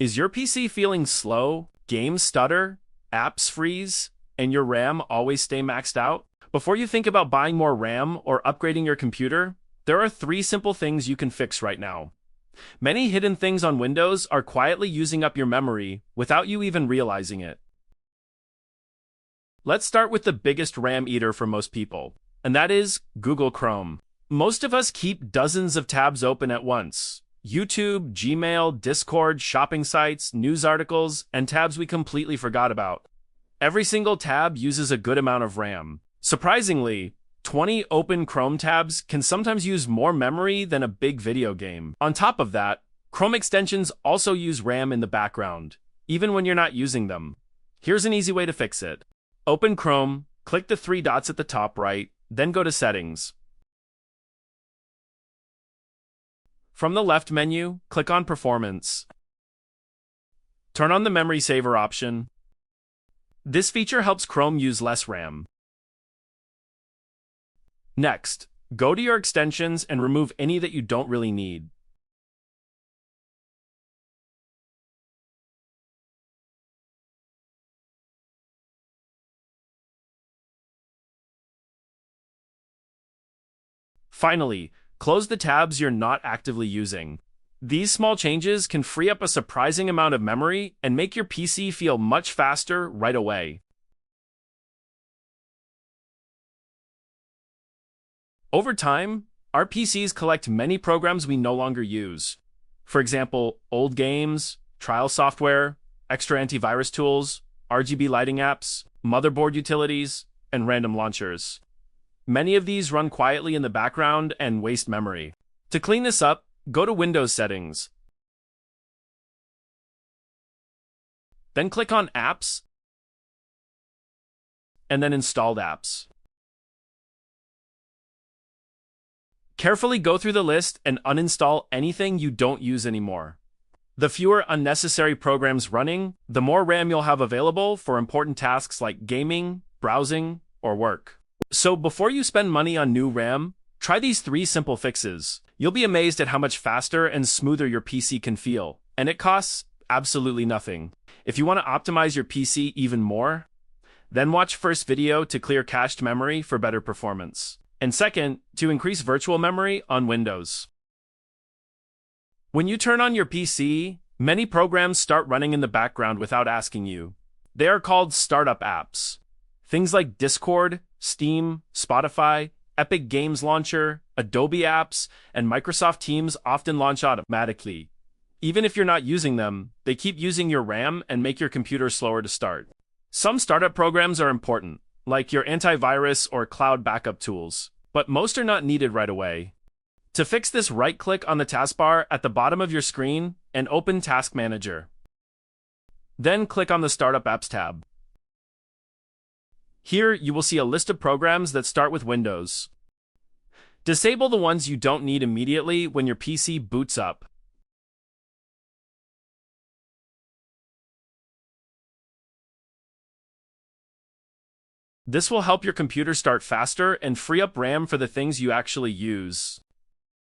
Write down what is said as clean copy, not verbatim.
Is your PC feeling slow, games stutter, apps freeze, and your RAM always stay maxed out? Before you think about buying more RAM or upgrading your computer, there are 3 simple things you can fix right now. Many hidden things on Windows are quietly using up your memory without you even realizing it. Let's start with the biggest RAM eater for most people, and that is Google Chrome. Most of us keep dozens of tabs open at once. YouTube, Gmail, Discord, shopping sites, news articles, and tabs we completely forgot about. Every single tab uses a good amount of RAM. Surprisingly, 20 open Chrome tabs can sometimes use more memory than a big video game. On top of that, Chrome extensions also use RAM in the background, even when you're not using them. Here's an easy way to fix it. Open Chrome, click the 3 dots at the top right, then go to Settings. From the left menu, click on Performance. Turn on the Memory Saver option. This feature helps Chrome use less RAM. Next, go to your extensions and remove any that you don't really need. Finally, close the tabs you're not actively using. These small changes can free up a surprising amount of memory and make your PC feel much faster right away. Over time, our PCs collect many programs we no longer use. For example, old games, trial software, extra antivirus tools, RGB lighting apps, motherboard utilities, and random launchers. Many of these run quietly in the background and waste memory. To clean this up, go to Windows Settings. Then click on Apps, and then Installed Apps. Carefully go through the list and uninstall anything you don't use anymore. The fewer unnecessary programs running, the more RAM you'll have available for important tasks like gaming, browsing, or work. So before you spend money on new RAM, try these 3 simple fixes. You'll be amazed at how much faster and smoother your PC can feel, and it costs absolutely nothing. If you want to optimize your PC even more, then watch first video to clear cached memory for better performance, and second, to increase virtual memory on Windows. When you turn on your PC, many programs start running in the background without asking you. They are called startup apps. Things like Discord, Steam, Spotify, Epic Games Launcher, Adobe Apps, and Microsoft Teams often launch automatically. Even if you're not using them, they keep using your RAM and make your computer slower to start. Some startup programs are important, like your antivirus or cloud backup tools, but most are not needed right away. To fix this, right-click on the taskbar at the bottom of your screen and open Task Manager. Then click on the Startup Apps tab. Here, you will see a list of programs that start with Windows. Disable the ones you don't need immediately when your PC boots up. This will help your computer start faster and free up RAM for the things you actually use.